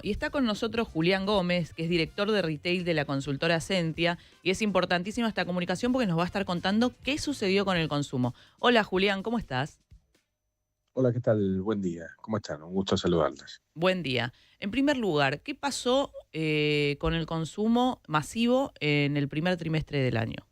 Y está con nosotros Julián Gómez, que es director de retail de la consultora Sentia, y es importantísima esta comunicación porque nos va a estar contando qué sucedió con el consumo. Hola Julián, ¿cómo estás? Hola, ¿qué tal? Buen día. ¿Cómo están? Un gusto saludarles. Buen día. En primer lugar, ¿qué pasó con el consumo masivo en el primer trimestre del año?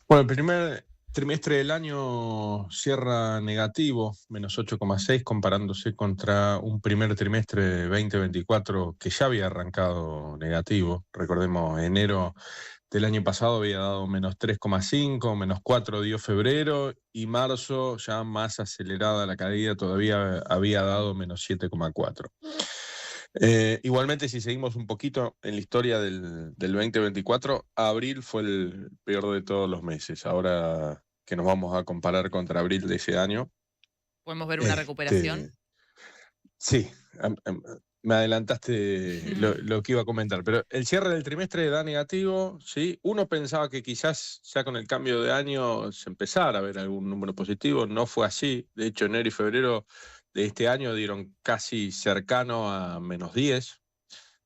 Bueno, el primer trimestre del año cierra negativo, -8,6, comparándose contra un primer trimestre de 2024 que ya había arrancado negativo. Recordemos, enero del año pasado había dado -3,5, -4 dio febrero y marzo, ya más acelerada la caída, todavía había dado -7,4. Igualmente, si seguimos un poquito en la historia del 2024, abril fue el peor de todos los meses. Ahora que nos vamos a comparar contra abril de ese año, ¿Podemos ver una recuperación? este, sí, me adelantaste lo que iba a comentar, pero el cierre del trimestre da negativo, ¿sí? Uno pensaba que quizás ya con el cambio de año se empezara a ver algún número positivo, no fue así. De hecho, enero y febrero de este año dieron casi cercano a -10.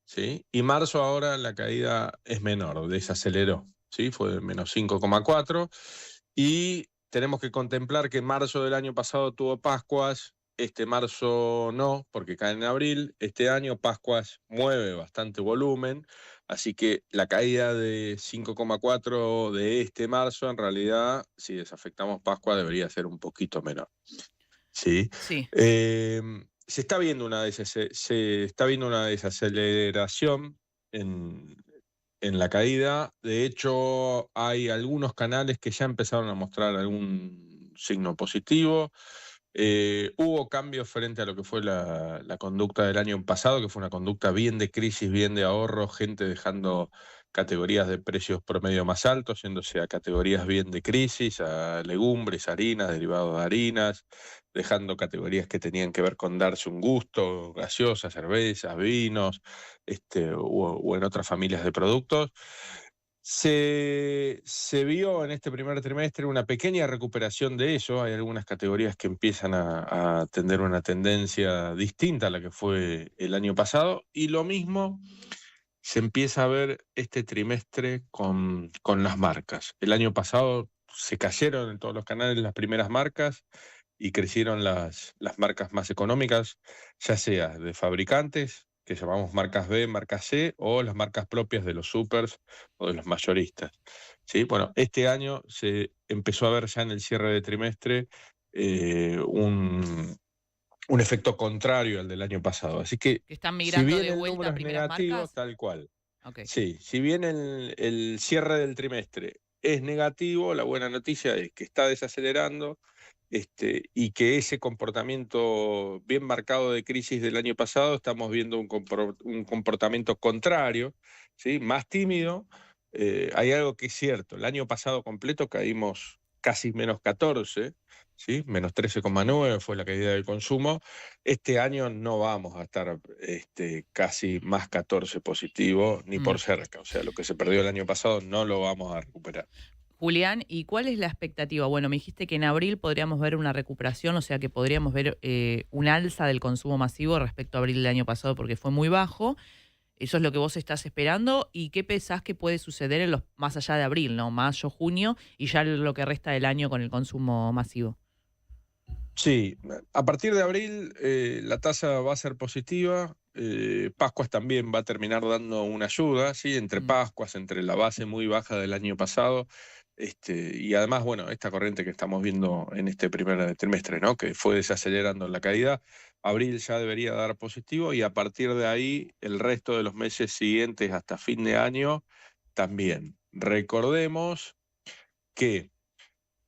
¿Sí? Y marzo ahora la caída es menor, desaceleró, ¿sí? Fue de -5,4. Y tenemos que contemplar que marzo del año pasado tuvo Pascuas, este marzo no, porque cae en abril. Este año Pascuas mueve bastante volumen, así que la caída de 5,4 de este marzo, en realidad, si desafectamos Pascua, debería ser un poquito menor. Sí. Sí. Se está viendo se está viendo una desaceleración en, en la caída. De hecho, hay algunos canales que ya empezaron a mostrar algún signo positivo. Hubo cambios frente a lo que fue la conducta del año pasado, que fue una conducta bien de crisis, bien de ahorro, gente dejando categorías de precios promedio más altos, yéndose a categorías bien de crisis, a legumbres, harinas, derivados de harinas, dejando categorías que tenían que ver con darse un gusto, gaseosas, cervezas, vinos, o en otras familias de productos. Se vio en este primer trimestre una pequeña recuperación de eso. Hay algunas categorías que empiezan a tener una tendencia distinta a la que fue el año pasado, y lo mismo se empieza a ver este trimestre con las marcas. El año pasado se cayeron en todos los canales las primeras marcas y crecieron las marcas más económicas, ya sea de fabricantes, que llamamos marcas B, marcas C, o las marcas propias de los supers o de los mayoristas. ¿Sí? Bueno, este año se empezó a ver ya en el cierre de trimestre eh, un, un efecto contrario al del año pasado. Así que, ¿Que están si migrando bien de el vuelta número a es primeras negativo, marcas? tal cual. Ok. Sí, si bien el cierre del trimestre es negativo, la buena noticia es que está desacelerando, y que ese comportamiento bien marcado de crisis del año pasado, estamos viendo un comportamiento contrario, ¿sí? Más tímido. Hay algo que es cierto: el año pasado completo caímos casi -14, ¿sí? -13,9 fue la caída del consumo. Este año no vamos a estar casi +14 positivo, ni Mm. por cerca. O sea, lo que se perdió el año pasado no lo vamos a recuperar. Julián, ¿y cuál es la expectativa? Bueno, me dijiste que en abril podríamos ver una recuperación, o sea que podríamos ver un alza del consumo masivo respecto a abril del año pasado porque fue muy bajo. ¿Eso es lo que vos estás esperando? ¿Y qué pensás que puede suceder en los más allá de abril, ¿no? Mayo, junio y ya lo que resta del año con el consumo masivo. Sí, a partir de abril la tasa va a ser positiva. Pascuas también va a terminar dando una ayuda, ¿sí? Entre Mm. Pascuas, entre la base muy baja del año pasado, y además, bueno, esta corriente que estamos viendo en este primer trimestre, ¿no? Que fue desacelerando la caída. Abril ya debería dar positivo, y a partir de ahí el resto de los meses siguientes hasta fin de año también. Recordemos que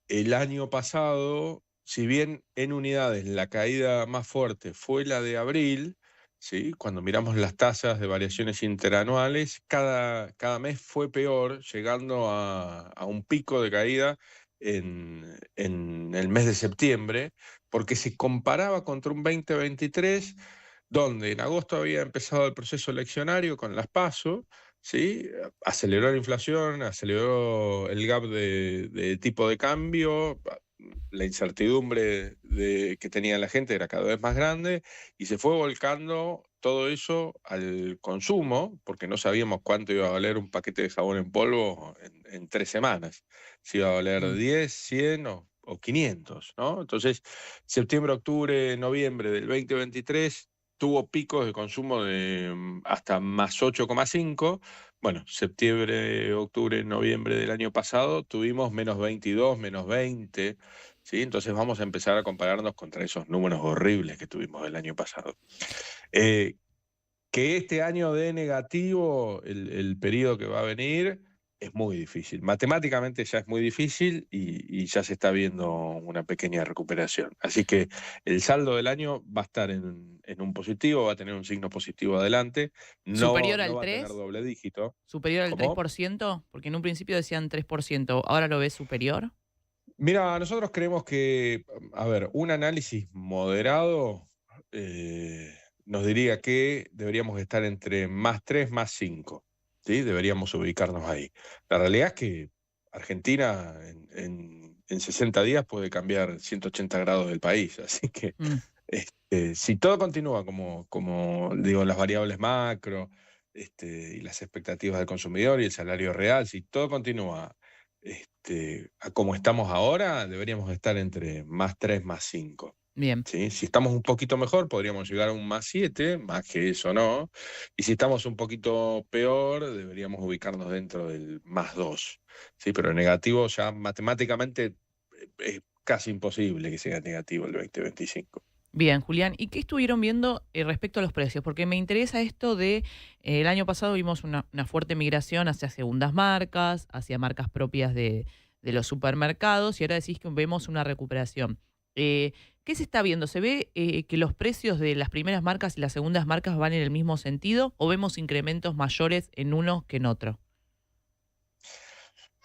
el año pasado, si bien en unidades la caída más fuerte fue la de abril, ¿sí? Cuando miramos las tasas de variaciones interanuales, cada mes fue peor, llegando a un pico de caída en el mes de septiembre, porque se comparaba contra un 2023 donde en agosto había empezado el proceso eleccionario con las PASO, ¿sí? Aceleró la inflación, aceleró el gap de tipo de cambio, la incertidumbre que tenía la gente era cada vez más grande, y se fue volcando todo eso al consumo, porque no sabíamos cuánto iba a valer un paquete de jabón en polvo en 3 semanas. Si iba a valer Mm. 10, 100 o 500, ¿no? Entonces, septiembre, octubre, noviembre del 2023 tuvo picos de consumo de hasta más 8,5. Bueno, septiembre, octubre, noviembre del año pasado tuvimos menos 22, menos 20, ¿sí? Entonces vamos a empezar a compararnos contra esos números horribles que tuvimos el año pasado. Eh, que este año dé negativo el periodo que va a venir es muy difícil. Matemáticamente ya es muy difícil y ya se está viendo una pequeña recuperación. Así que el saldo del año va a estar en un positivo, va a tener un signo positivo adelante, no, ¿Superior no al va a tener 3? doble dígito. ¿Superior al ¿Cómo? 3%? Porque en un principio decían 3%. ¿Ahora lo ves superior? Mira, nosotros creemos que, a ver, un análisis moderado nos diría que deberíamos estar entre más 3 más 5, ¿sí? Deberíamos ubicarnos ahí. La realidad es que Argentina en 60 días puede cambiar 180 grados del país, así que Mm. si todo continúa como digo, las variables macro y las expectativas del consumidor y el salario real, si todo continúa a como estamos ahora, deberíamos estar entre más 3 más 5. Bien. ¿Sí? Si estamos un poquito mejor, podríamos llegar a un más 7, más que eso no. Y si estamos un poquito peor, deberíamos ubicarnos dentro del más 2. ¿Sí? Pero negativo ya matemáticamente es casi imposible que sea negativo el 2025. Bien, Julián. ¿Y qué estuvieron viendo respecto a los precios? Porque me interesa esto de, el año pasado vimos una fuerte migración hacia segundas marcas, hacia marcas propias de los supermercados, y ahora decís que vemos una recuperación. ¿Qué se está viendo? ¿Se ve que los precios de las primeras marcas y las segundas marcas van en el mismo sentido o vemos incrementos mayores en uno que en otro?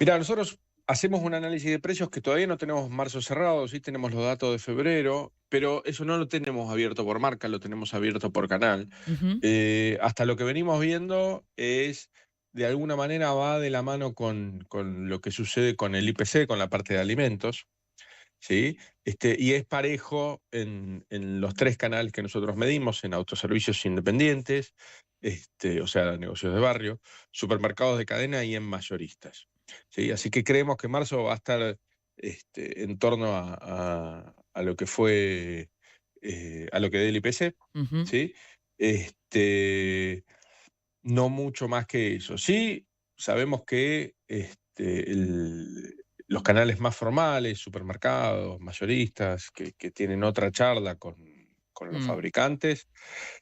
Mira, nosotros hacemos un análisis de precios que todavía no tenemos marzo cerrado, sí tenemos los datos de febrero, pero eso no lo tenemos abierto por marca, lo tenemos abierto por canal. Ujú. Hasta lo que venimos viendo es, de alguna manera, va de la mano con lo que sucede con el IPC, con la parte de alimentos, ¿sí? Y es parejo en los 3 canales que nosotros medimos, en autoservicios independientes, o sea, negocios de barrio, supermercados de cadena y en mayoristas. ¿Sí? Así que creemos que marzo va a estar en torno a lo que fue, a lo que dé el IPC, Ujú. ¿sí? No mucho más que eso. Sí, sabemos que los canales más formales, supermercados, mayoristas, que tienen otra charla con los Mm. fabricantes,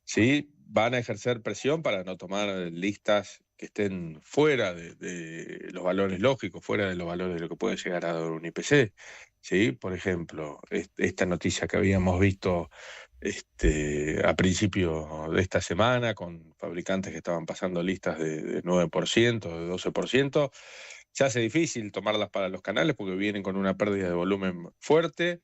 sí, van a ejercer presión para no tomar listas que estén fuera de los valores lógicos, fuera de los valores de lo que puede llegar a dar un IPC. ¿Sí? Por ejemplo, esta noticia que habíamos visto a principio de esta semana con fabricantes que estaban pasando listas de 9%, de 12%, se hace difícil tomarlas para los canales porque vienen con una pérdida de volumen fuerte.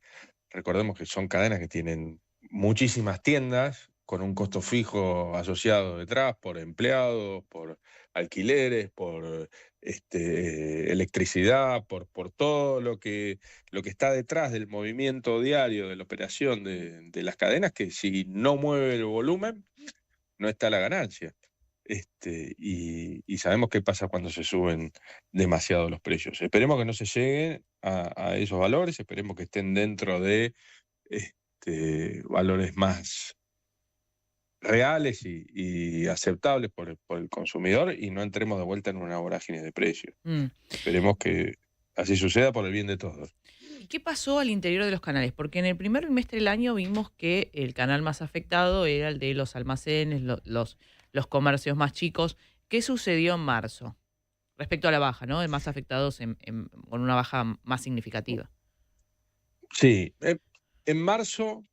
Recordemos que son cadenas que tienen muchísimas tiendas con un costo fijo asociado detrás por empleados, por alquileres, por electricidad, por todo lo que está detrás del movimiento diario de la operación de las cadenas, que si no mueve el volumen, no está la ganancia. Y sabemos qué pasa cuando se suben demasiado los precios. Esperemos que no se lleguen a esos valores, esperemos que estén dentro de valores más reales y aceptables por el consumidor y no entremos de vuelta en una vorágine de precios. Mm. Esperemos que así suceda por el bien de todos. ¿Y qué pasó al interior de los canales? Porque en el primer trimestre del año vimos que el canal más afectado era el de los almacenes, los comercios más chicos. ¿Qué sucedió en marzo? Respecto a la baja, ¿no? De más afectados con una baja más significativa. Sí, en marzo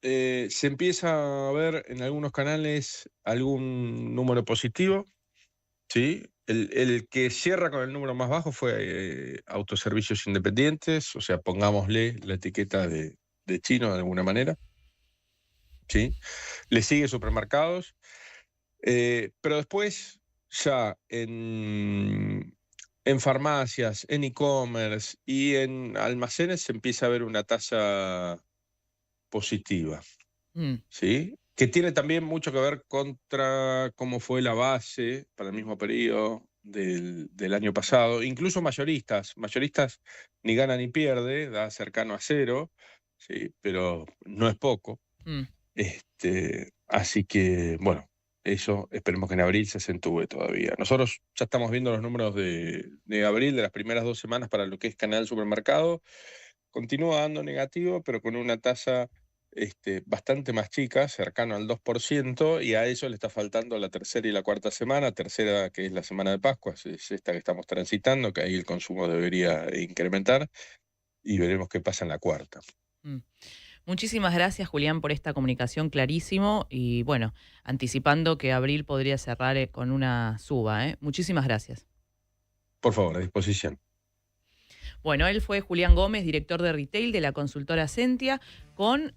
se empieza a ver en algunos canales algún número positivo, ¿sí? El que cierra con el número más bajo fue autoservicios independientes, o sea, pongámosle la etiqueta de chino de alguna manera, ¿sí? Le sigue supermercados, pero después ya en farmacias, en e-commerce y en almacenes se empieza a ver una tasa positiva, Mm. ¿sí? que tiene también mucho que ver contra cómo fue la base para el mismo periodo del año pasado. Incluso mayoristas ni gana ni pierde, da cercano a cero, sí, pero no es poco. Mm. Así que, bueno, eso esperemos que en abril se acentúe todavía. Nosotros ya estamos viendo los números de abril, de las primeras 2 semanas para lo que es canal supermercado. Continúa dando negativo, pero con una tasa bastante más chica, cercano al 2%, y a eso le está faltando la tercera y la cuarta semana. Tercera, que es la semana de Pascua, es esta que estamos transitando, que ahí el consumo debería incrementar, y veremos qué pasa en la cuarta. Mm. Muchísimas gracias, Julián, por esta comunicación clarísimo y bueno, anticipando que abril podría cerrar con una suba, ¿eh? Muchísimas gracias. Por favor, a disposición. Bueno, él fue Julián Gómez, director de retail de la consultora Sentia,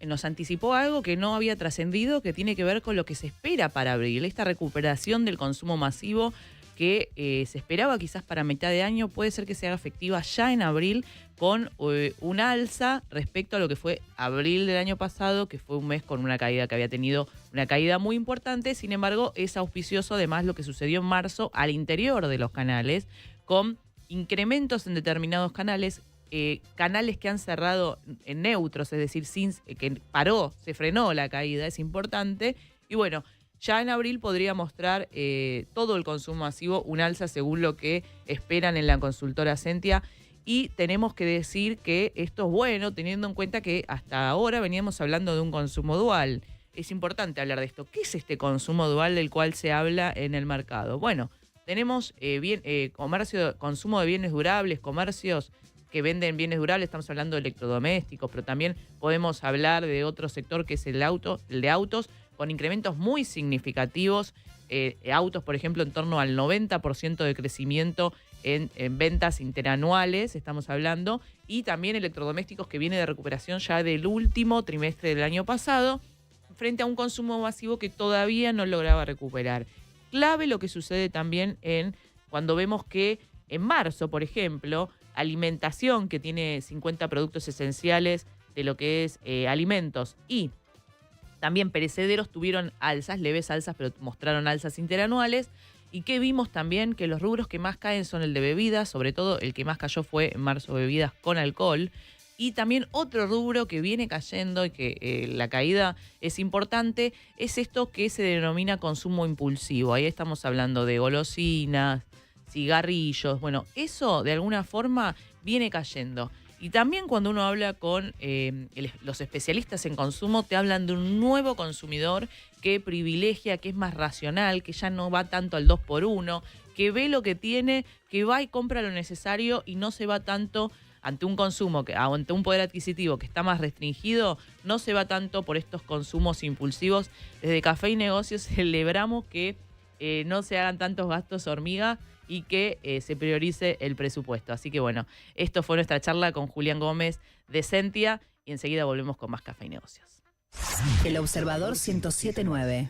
nos anticipó algo que no había trascendido, que tiene que ver con lo que se espera para abril, esta recuperación del consumo masivo que se esperaba quizás para mitad de año, puede ser que se haga efectiva ya en abril con un alza respecto a lo que fue abril del año pasado, que fue un mes con una caída que había tenido una caída muy importante. Sin embargo, es auspicioso además lo que sucedió en marzo al interior de los canales, con incrementos en determinados canales, canales que han cerrado en neutros, es decir, que se frenó la caída, es importante. Y bueno, ya en abril podría mostrar todo el consumo masivo un alza según lo que esperan en la consultora Sentia. Y tenemos que decir que esto es bueno, teniendo en cuenta que hasta ahora veníamos hablando de un consumo dual. Es importante hablar de esto. ¿Qué es este consumo dual del cual se habla en el mercado? Bueno, tenemos consumo de bienes durables, comercios que venden bienes durables, estamos hablando de electrodomésticos, pero también podemos hablar de otro sector que es el de autos, con incrementos muy significativos. Autos, por ejemplo, en torno al 90% de crecimiento en ventas interanuales, estamos hablando, y también electrodomésticos que viene de recuperación ya del último trimestre del año pasado, frente a un consumo masivo que todavía no lograba recuperar. Clave lo que sucede también cuando vemos que en marzo, por ejemplo, alimentación, que tiene 50 productos esenciales de lo que es alimentos, y también perecederos tuvieron alzas, leves alzas, pero mostraron alzas interanuales. Y que vimos también que los rubros que más caen son el de bebidas, sobre todo el que más cayó fue en marzo bebidas con alcohol. Y también otro rubro que viene cayendo y que la caída es importante es esto que se denomina consumo impulsivo. Ahí estamos hablando de golosinas, cigarrillos. Bueno, eso de alguna forma viene cayendo. Y también cuando uno habla con los especialistas en consumo, te hablan de un nuevo consumidor que privilegia, que es más racional, que ya no va tanto al 2x1, que ve lo que tiene, que va y compra lo necesario y no se va tanto ante un consumo, ante un poder adquisitivo que está más restringido, no se va tanto por estos consumos impulsivos. Desde Café y Negocios celebramos que no se hagan tantos gastos hormiga y que se priorice el presupuesto. Así que bueno, esto fue nuestra charla con Julián Gómez de Sentia y enseguida volvemos con más Café y Negocios. El Observador 107.9.